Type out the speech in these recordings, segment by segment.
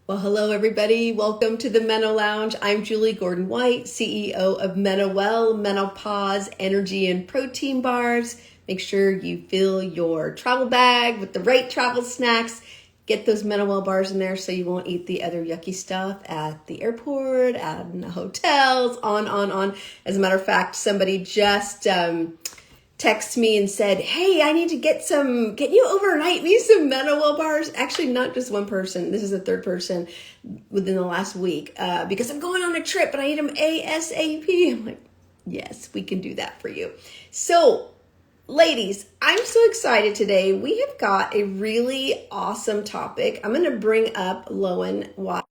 Well, hello, everybody. Welcome to the Menolounge. I'm Julie Gordon White, CEO of MenoWell, Menopause, Energy and Protein Bars. Make sure you fill your travel bag with the right travel snacks. Get those MenoWell bars in there so you won't eat the other yucky stuff at the airport, at the hotels, on. As a matter of fact, somebody just texted me and said, "Hey, I need to get you overnight me some MenoWell bars." Actually, not just one person. This is the third person within the last week because I'm going on a trip and I need them ASAP. I'm like, yes, we can do that for you. So, ladies, I'm so excited today. We have got a really awesome topic. I'm going to bring up Lowen while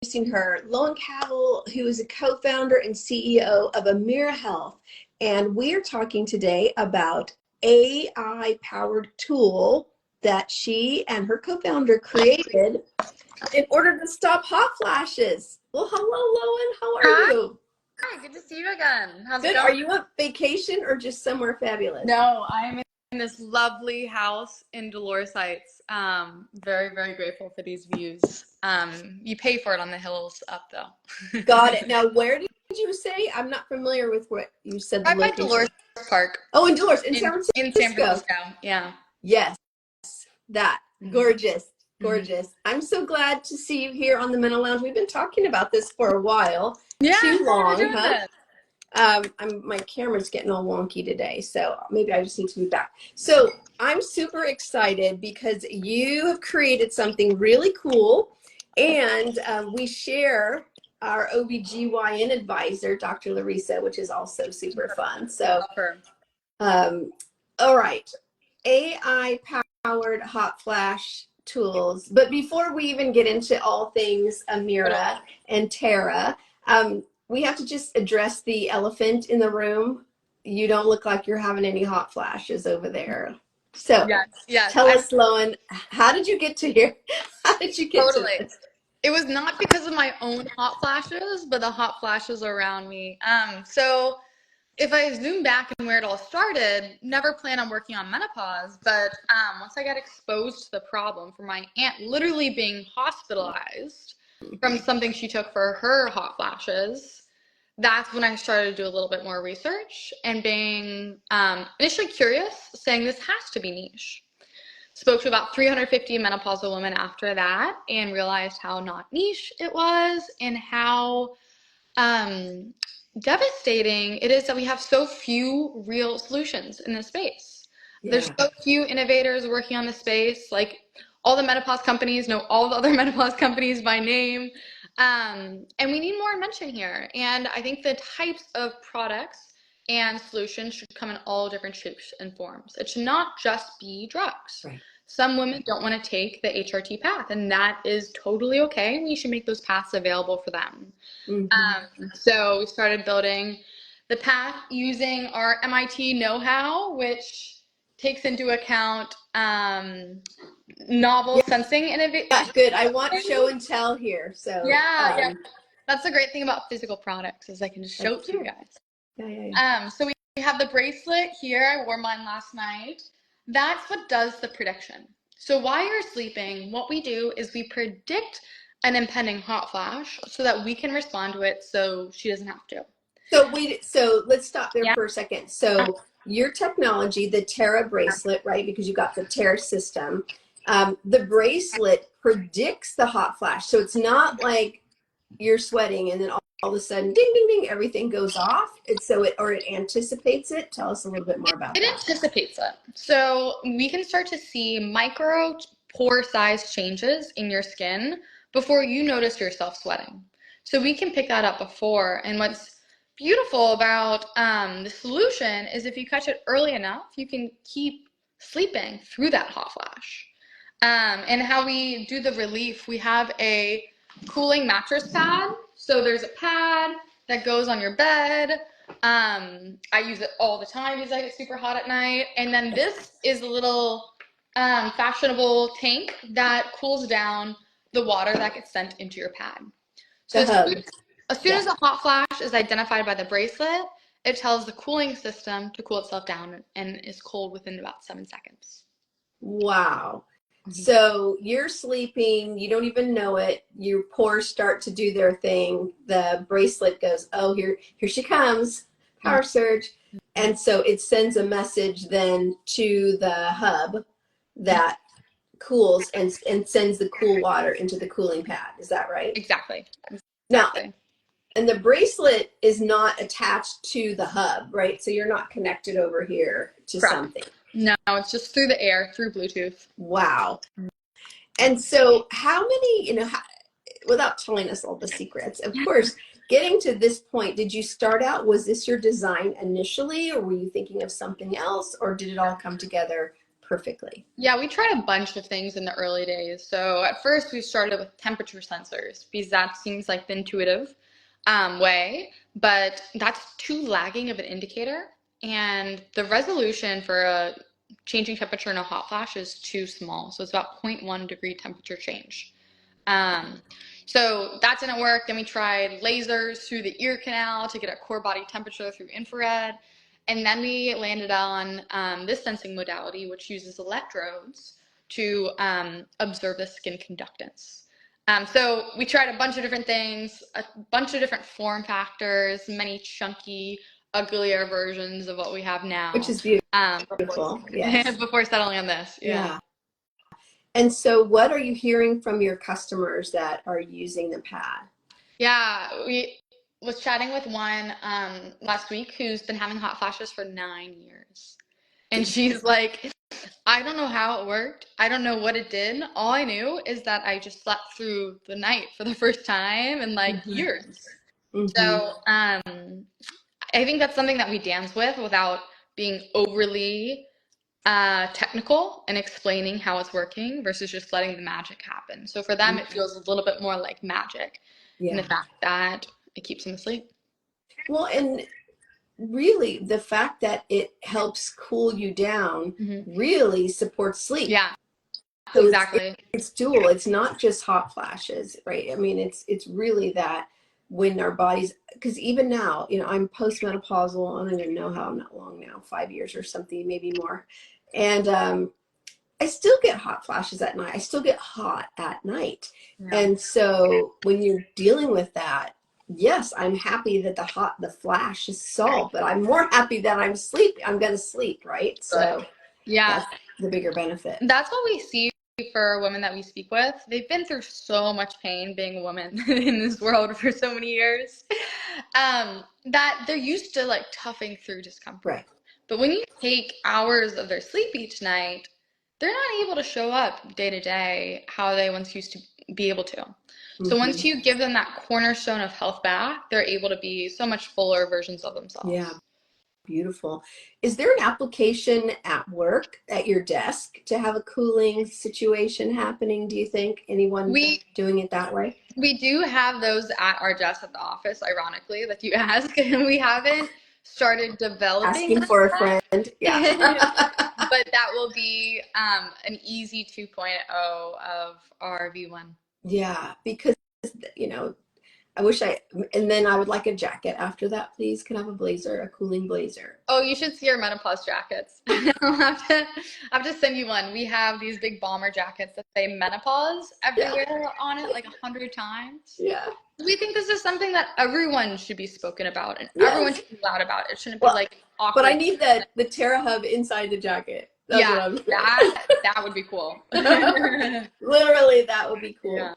introducing her. Lowen Cavill, who is a co-founder and CEO of Amira Health. And we are talking today about AI-powered tool that she and her co-founder created in order to stop hot flashes. Well, hello, Lowen. How are Hi, you? good to see you again. How's it Good. going? Are you on vacation or just somewhere fabulous? No, I'm in this lovely house in Dolores Heights. Very, very grateful for these views. You pay for it on the hills up though. Got it. Now, where did you say? I'm not familiar with what you said the Right by Dolores location. Park Oh, in Dolores, in in San in San Francisco. Francisco. Yeah. Yes. That hmm gorgeous, hmm gorgeous. I'm so glad to see you here on the Menolounge. We've been talking about this for a while. Yeah, Too why are we long, doing huh? this? My camera's getting all wonky today, so maybe I just need to be back. So I'm super excited because you have created something really cool, and we share our OBGYN advisor, Dr. Larissa, which is also super fun. So, Offer. um, all right. AI powered hot flash tools. But before we even get into all things Amira and Terra, we have to just address the elephant in the room. You don't look like you're having any hot flashes over there. So Yes, yes. tell I'm us, Lowen, how did you get to here? How did you get to totally. this? It was not because of my own hot flashes, but the hot flashes around me. So if I zoom back and where it all started, never planned on working on menopause, but once I got exposed to the problem from my aunt literally being hospitalized from something she took for her hot flashes, that's when I started to do a little bit more research and being initially curious, saying this has to be niche. Spoke to about 350 menopausal women after that and realized how not niche it was and how um, devastating it is that we have so few real solutions in this space. There's Yeah. so few innovators working on the space. Like all the menopause companies know all the other menopause companies by name. And we need more invention here. And I think the types of products and solutions should come in all different shapes and forms. It should not just be drugs. Right. Some women don't want to take the HRT path, and that is totally okay. We should make those paths available for them. Mm-hmm. So we started building the path using our MIT know-how, which takes into account novel sensing Yeah, innovation. good. I want show and tell here. So, Yeah. That's the great thing about physical products is I can just show that's it to you true. guys. Yeah. So we have the bracelet here. I wore mine last night. That's what does the prediction. So while you're sleeping, what we do is we predict an impending hot flash so that we can respond to it so she doesn't have to. So let's stop there Yeah. for a second. So your technology, the Terra bracelet, right? Because you got the Terra system. The bracelet predicts the hot flash. So it's not like you're sweating and then all of a sudden, ding, ding, ding, everything goes off. It anticipates it. Tell us a little bit more about It that. anticipates it. So we can start to see micro pore size changes in your skin before you notice yourself sweating. So we can pick that up before. And what's beautiful about the solution is if you catch it early enough, you can keep sleeping through that hot flash. And how we do the relief, we have a cooling mattress pad. So there's a pad that goes on your bed. I use it all the time because I get super hot at night. And then this is a little fashionable tank that cools down the water that gets sent into your pad. So The hug. as soon Yeah. as the hot flash is identified by the bracelet, it tells the cooling system to cool itself down and is cold within about 7 seconds. Wow. So you're sleeping, you don't even know it. Your pores start to do their thing. The bracelet goes, oh, here she comes, power surge. And so it sends a message then to the hub that cools and sends the cool water into the cooling pad. Is that right? Exactly. Now, Exactly. and the bracelet is not attached to the hub, right? So you're not connected over here to Correct. something. No, it's just through the air, through Bluetooth. Wow. And so how many, without telling us all the secrets, of course, getting to this point, did you start out, was this your design initially, or were you thinking of something else, or did it all come together perfectly? Yeah, we tried a bunch of things in the early days. So at first we started with temperature sensors because that seems like the intuitive way, but that's too lagging of an indicator. And the resolution for a changing temperature in a hot flash is too small. So it's about 0.1 degree temperature change. Um, so that didn't work. Then we tried lasers through the ear canal to get a core body temperature through infrared. And then we landed on this sensing modality, which uses electrodes to observe the skin conductance. So we tried a bunch of different things, a bunch of different form factors, many chunky, uglier versions of what we have now. Which is beautiful, yes. Before settling on this, Yeah. And so what are you hearing from your customers that are using the pad? Yeah, we was chatting with one last week who's been having hot flashes for 9 years. And she's like, I don't know how it worked. I don't know what it did. All I knew is that I just slept through the night for the first time in like years. So I think that's something that we dance with without being overly technical and explaining how it's working versus just letting the magic happen. So for them, it feels a little bit more like magic in the fact that it keeps them asleep. Well, and really the fact that it helps cool you down really supports sleep. Yeah, So exactly. it's dual. It's not just hot flashes, right? I mean, it's really that when our bodies, because even now, I'm postmenopausal. I don't even know how long now, 5 years or something, maybe more. And I still get hot flashes at night. I still get hot at night. Yeah. And so when you're dealing with that, yes, I'm happy that the flash is solved, but I'm more happy that I'm going to sleep, right? So Yeah, that's the bigger benefit. that's what we see for women that we speak with. They've been through so much pain being a woman in this world for so many years, that they're used to like toughing through discomfort. Right. But when you take hours of their sleep each night, they're not able to show up day to day how they once used to be able to. So once you give them that cornerstone of health back, they're able to be so much fuller versions of themselves. Yeah. Beautiful. Is there an application at work at your desk to have a cooling situation happening? Do you think anyone doing it that way? We do have those at our desk at the office, ironically, that you ask, and we haven't started developing Asking for a friend. Yeah. but that will be an easy 2.0 of our V1. Yeah, because I wish and then I would like a jacket after that, please. Can I have a blazer, a cooling blazer? Oh, you should see our menopause jackets. I'll have to send you one. We have these big bomber jackets that say menopause everywhere on it, like 100 times. Yeah. We think this is something that everyone should be spoken about and everyone should be loud about. It shouldn't be like awkward. But I need the Terra hub inside the jacket. That's what I'm saying. That would be cool. Literally, that would be cool. Yeah.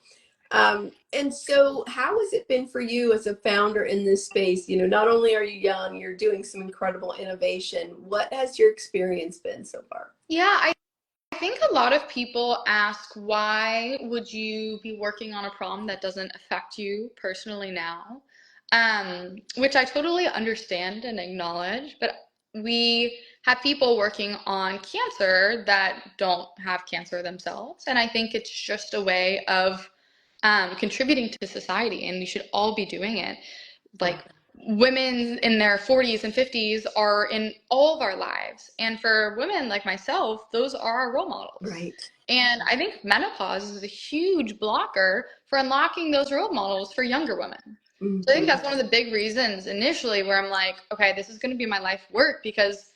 And so how has it been for you as a founder in this space? Not only are you young, you're doing some incredible innovation. What has your experience been so far? Yeah, I think a lot of people ask, why would you be working on a problem that doesn't affect you personally now? Which I totally understand and acknowledge, but we have people working on cancer that don't have cancer themselves. And I think it's just a way of contributing to society, and we should all be doing it. Like women in their 40s and 50s are in all of our lives. And for women like myself, those are our role models. Right. And I think menopause is a huge blocker for unlocking those role models for younger women. So I think that's one of the big reasons initially where I'm like, okay, this is going to be my life work, because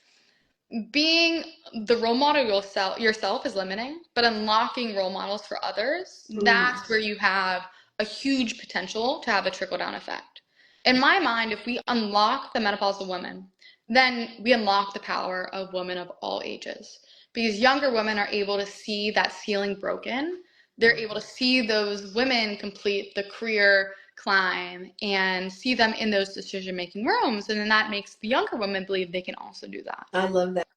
being the role model yourself is limiting, but unlocking role models for others, that's where you have a huge potential to have a trickle down effect. In my mind, if we unlock the menopausal woman, then we unlock the power of women of all ages. Because younger women are able to see that ceiling broken. They're able to see those women complete the career climb and see them in those decision-making rooms. And then that makes the younger women believe they can also do that. I love that.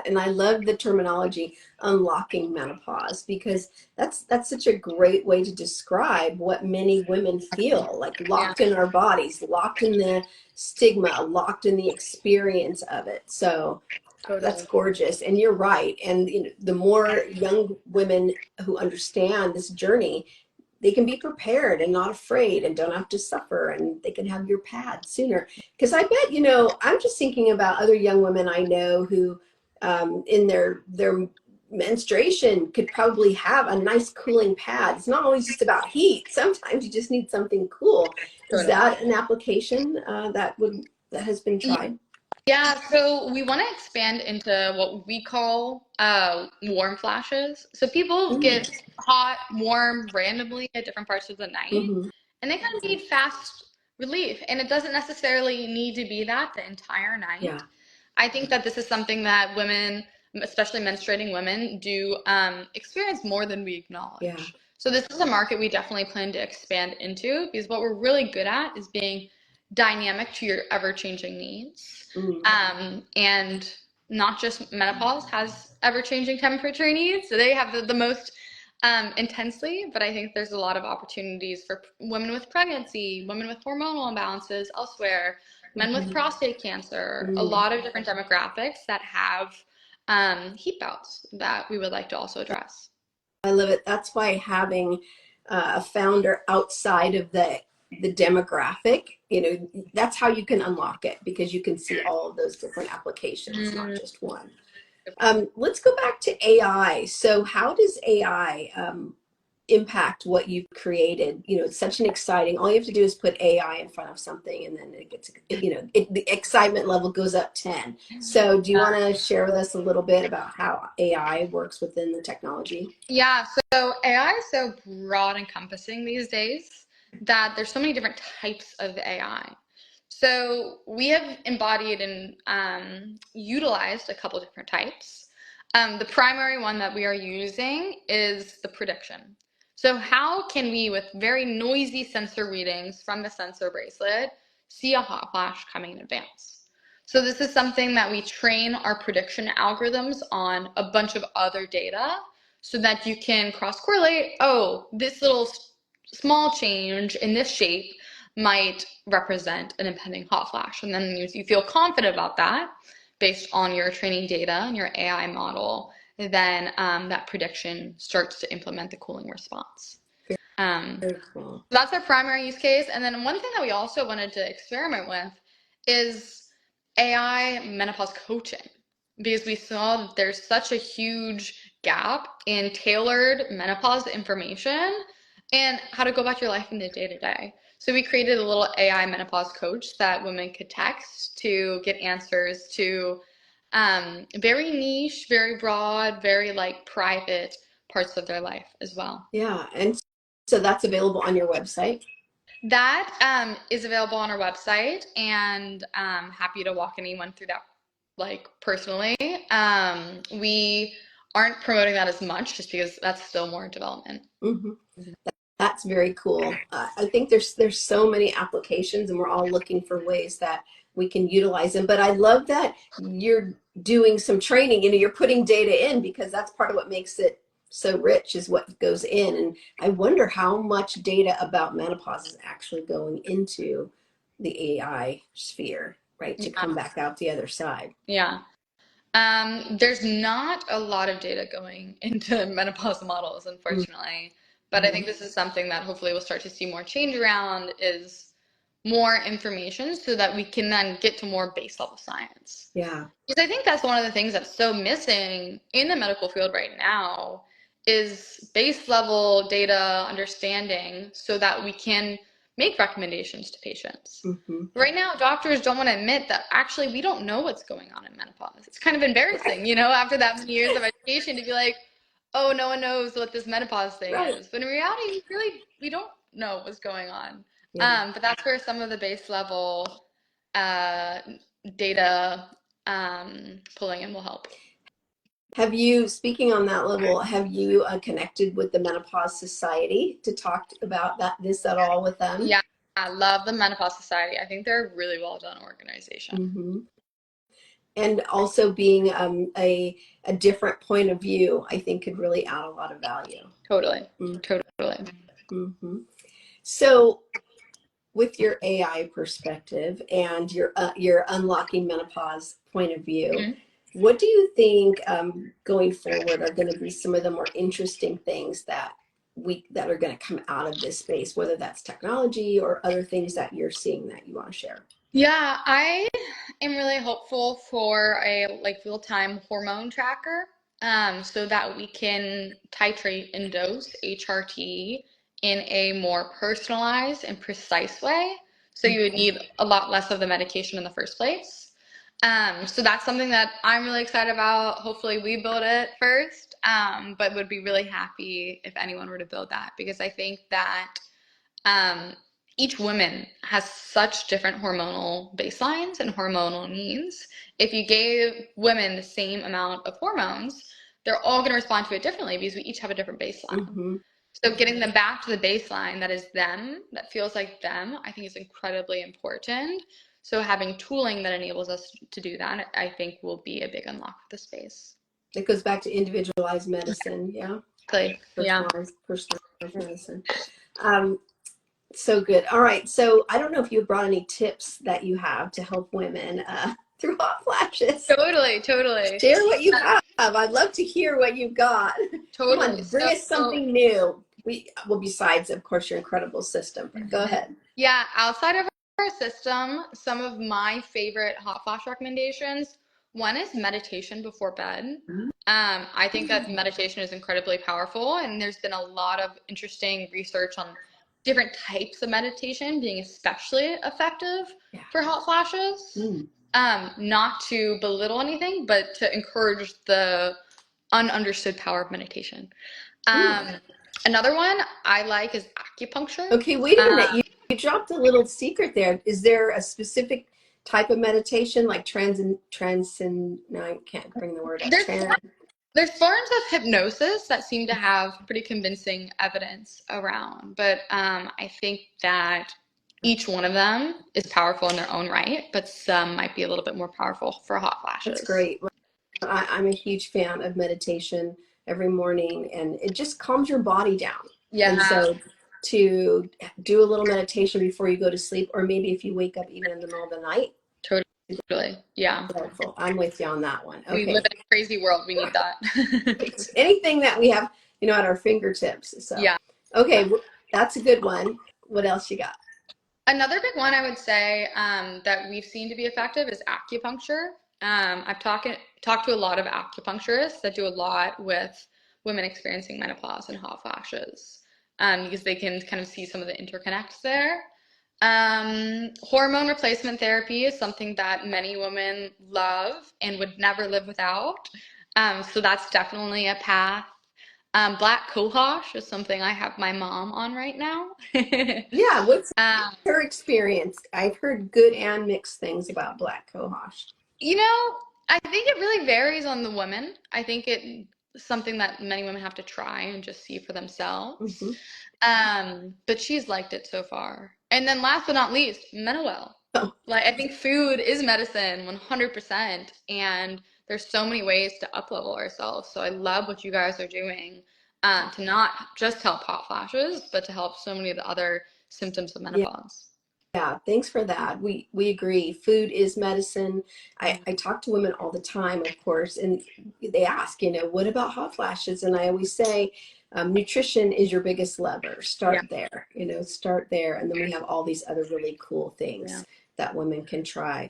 And I love the terminology unlocking menopause, because that's such a great way to describe what many women feel like, locked in our bodies, locked in the stigma, locked in the experience of it. So that's gorgeous. And you're right. And you know, the more young women who understand this journey, they can be prepared and not afraid and don't have to suffer, and they can have your pad sooner. Because I bet, you know, I'm just thinking about other young women I know who in their menstruation could probably have a nice cooling pad. It's not always just about heat. Sometimes you just need something cool. Is that an application that has been tried? Yeah, so we want to expand into what we call warm flashes. So people get hot, warm randomly at different parts of the night, and they kind of need fast relief. And it doesn't necessarily need to be that the entire night. Yeah. I think that this is something that women, especially menstruating women, do experience more than we acknowledge. Yeah. So this is a market we definitely plan to expand into, because what we're really good at is being dynamic to your ever-changing needs. And not just menopause has ever-changing temperature needs. So they have the most intensely, but I think there's a lot of opportunities for women with pregnancy, women with hormonal imbalances elsewhere, men with prostate cancer, a lot of different demographics that have heat bouts that we would like to also address. I love it. That's why having a founder outside of the demographic, you know, that's how you can unlock it, because you can see all of those different applications, not just one. Let's go back to AI. So how does AI impact what you've created? You know, it's such an exciting, all you have to do is put AI in front of something, and then it gets, you know, the excitement level goes up 10. So do you want to share with us a little bit about how AI works within the technology? Yeah, so AI is so broad encompassing these days that there's so many different types of AI. So we have embodied and utilized a couple different types. The primary one that we are using is the prediction. So how can we, with very noisy sensor readings from the sensor bracelet, see a hot flash coming in advance? So this is something that we train our prediction algorithms on a bunch of other data, so that you can cross-correlate, oh, this little small change in this shape might represent an impending hot flash. And then you feel confident about that based on your training data and your AI model, then that prediction starts to implement the cooling response. Very cool. That's our primary use case. And then one thing that we also wanted to experiment with is AI menopause coaching, because we saw that there's such a huge gap in tailored menopause information and how to go about your life in the day to day. So we created a little AI menopause coach that women could text to get answers to very niche, very broad, very like private parts of their life as well. Yeah. And so that's available on your website? That is available on our website, and I'm happy to walk anyone through that, like, personally. We aren't promoting that as much just because that's still more in development. That's very cool. I think there's so many applications, and we're all looking for ways that we can utilize them. But I love that you're doing some training. You know, you're putting data in, because that's part of what makes it so rich, is what goes in. And I wonder how much data about menopause is actually going into the AI sphere, right? To come back out the other side. Yeah. There's not a lot of data going into menopause models, unfortunately. But I think this is something that hopefully we'll start to see more change around, is more information so that we can then get to more base level science. Yeah. Because I think that's one of the things that's so missing in the medical field right now is base level data understanding, so that we can make recommendations to patients. Mm-hmm. Right now, doctors don't want to admit that actually we don't know what's going on in menopause. It's kind of embarrassing, after that many years of education to be like, oh, no one knows what this menopause thing Right. is. But in reality, really, we don't know what's going on. Yeah. But that's where some of the base level data pulling in will help. Have you, speaking on that level, have you connected with the Menopause Society to talk about this at all with them? Yeah, I love the Menopause Society. I think they're a really well done organization. Mm-hmm. And also being a different point of view, I think could really add a lot of value. Totally. Mm-hmm. Totally. Mm-hmm. So with your AI perspective and your unlocking menopause point of view, Mm-hmm. what do you think going forward are going to be some of the more interesting things that are going to come out of this space, whether that's technology or other things that you're seeing that you want to share? Yeah, I am really hopeful for a real-time hormone tracker, so that we can titrate and dose HRT in a more personalized and precise way. So you would need a lot less of the medication in the first place. So that's something that I'm really excited about. Hopefully we build it first, but would be really happy if anyone were to build that, because I think that um, each woman has such different hormonal baselines and hormonal needs. If you gave women the same amount of hormones, they're all going to respond to it differently because we each have a different baseline. Mm-hmm. So getting them back to the baseline that is them, that feels like them, I think is incredibly important. So having tooling that enables us to do that, I think will be a big unlock for the space. It goes back to individualized medicine. Yeah. Yeah. Personalized medicine. So good. All right. So I don't know if you brought any tips that you have to help women through hot flashes. Totally. Share what you have. I'd love to hear what you've got. Come Totally. on, bring us something new. Besides, of course, your incredible system. But go ahead. Yeah, outside of our system, some of my favorite hot flash recommendations. One is meditation before bed. I think that meditation is incredibly powerful, and there's been a lot of interesting research on different types of meditation being especially effective for hot flashes. Not to belittle anything, but to encourage the ununderstood power of meditation. Another one I like is acupuncture. Okay, wait a minute. You dropped a little secret there. Is there a specific type of meditation like no, I can't bring the word up. There's forms of hypnosis that seem to have pretty convincing evidence around, but I think that each one of them is powerful in their own right, but some might be a little bit more powerful for hot flashes. That's great. I'm a huge fan of meditation every morning, and it just calms your body down. Yeah. And so to do a little meditation before you go to sleep, or maybe if you wake up even in the middle of the night. Totally. Yeah. Wonderful. I'm with you on that one. Okay. We live in a crazy world. We need that. Anything that we have, at our fingertips. So, yeah. Okay. That's a good one. What else you got? Another big one I would say that we've seen to be effective is acupuncture. I've talked to a lot of acupuncturists that do a lot with women experiencing menopause and hot flashes, because they can kind of see some of the interconnects there. Hormone replacement therapy is something that many women love and would never live without. So that's definitely a path. Black cohosh is something I have my mom on right now. Yeah, what's her experience? I've heard good and mixed things about black cohosh. I think it really varies on the woman. I think it's something that many women have to try and just see for themselves. But she's liked it so far. And then last but not least, MenoWell. Oh. I think food is medicine 100%, and there's so many ways to uplevel ourselves. So I love what you guys are doing to not just help hot flashes, but to help so many of the other symptoms of menopause. Yeah, thanks for that. We agree. Food is medicine. I talk to women all the time, of course, and they ask, what about hot flashes? And I always say, nutrition is your biggest lever. Start there, start there. And then we have all these other really cool things that women can try.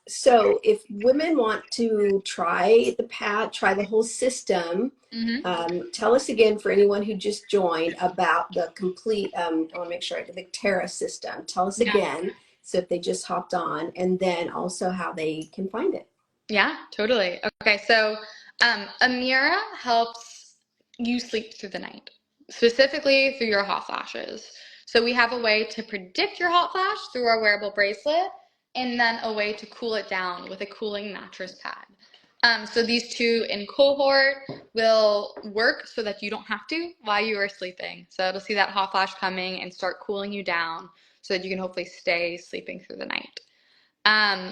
So if women want to try the pad, try the whole system, Hmm. tell us again for anyone who just joined about the complete, I want to make sure I get the Terra system. Tell us Yeah. again. So if they just hopped on, and then also how they can find it. Yeah, totally. Okay, so Amira helps you sleep through the night, specifically through your hot flashes. So we have a way to predict your hot flash through our wearable bracelet, and then a way to cool it down with a cooling mattress pad. So these two in cohort will work so that you don't have to while you are sleeping. So it'll see that hot flash coming and start cooling you down so that you can hopefully stay sleeping through the night.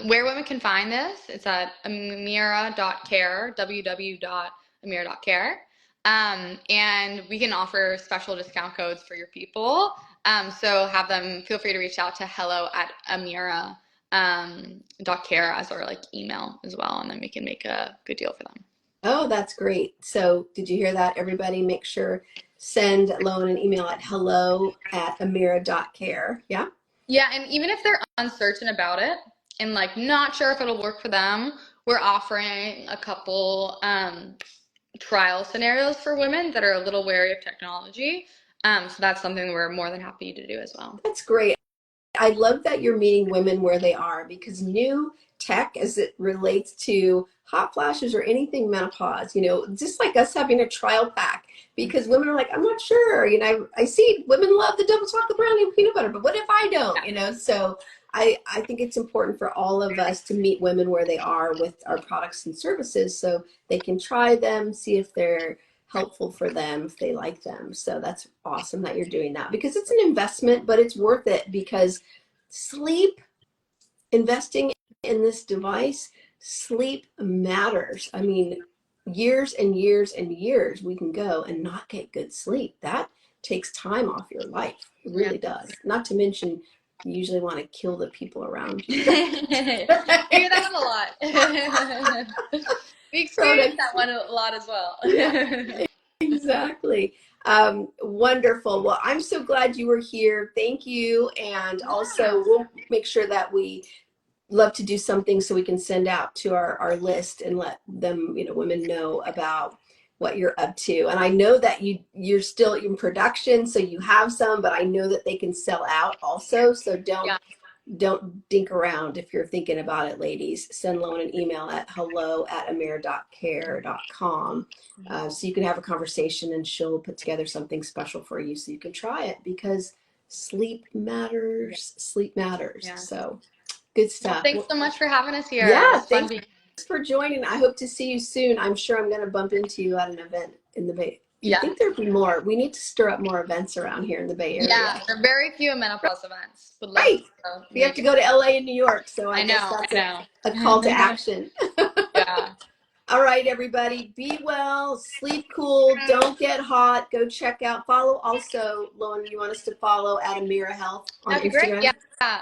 Where women can find this, it's at amira.care, www.amira.care. And we can offer special discount codes for your people. So have them feel free to reach out to hello@amira .care as our like email as well, and then we can make a good deal for them. Oh, that's great. So did you hear that? Everybody make sure send Lowen an email at hello@amira.care. Yeah. Yeah, and even if they're uncertain about it and like not sure if it'll work for them, we're offering a couple trial scenarios for women that are a little wary of technology. So that's something we're more than happy to do as well. That's great. I love that you're meeting women where they are because new tech as it relates to hot flashes or anything menopause, just like us having a trial pack because women are like, I'm not sure. I see women love the double chocolate brownie and peanut butter, but what if I don't, So I think it's important for all of us to meet women where they are with our products and services so they can try them, see if they're helpful for them, if they like them. So that's awesome that you're doing that because it's an investment, but it's worth it because sleep, investing in this device, sleep matters. I mean, years and years and years we can go and not get good sleep. That takes time off your life. It Yeah. really does. Not to mention, you usually want to kill the people around you. I hear that one a lot. We experience Product. that one a lot as well. Yeah, exactly. Wonderful. Well, I'm so glad you were here. Thank you. And Yeah. also, we'll make sure that we love to do something so we can send out to our list and let them, women know about what you're up to. And I know that you're still in production, so you have some, but I know that they can sell out also. So Yeah. don't dink around if you're thinking about it, ladies. Send Lowen an email at hello@amir.care.com so you can have a conversation and she'll put together something special for you so you can try it because sleep Yeah. matters. Sleep matters. Yeah. So good Well, stuff. thanks Well, so much for having us here. It yeah, was fun thanks being. for joining. I hope to see you soon. I'm sure I'm going to bump into you at an event in the Bay. You Yeah. think there'd be more? We need to stir up more events around here in the Bay Yeah. Area. There are very few menopause events. Would love Right. to We have make to it. go to LA and New York, so I I guess know. that's I a call to know. action. Yeah. All right, everybody, be well, sleep cool, don't get hot. Go check out, follow also, Lowen, you want us to follow at Amira Health on That'd be great. Instagram? Yeah.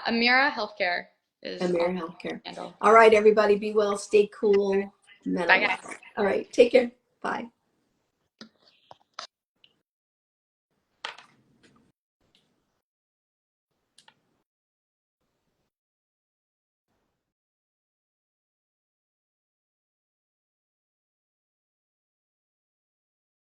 Amira Healthcare is on Amira Healthcare. the handle. All right, everybody, be well, stay cool, Bye, MenoWell. guys. All right, take care. Bye.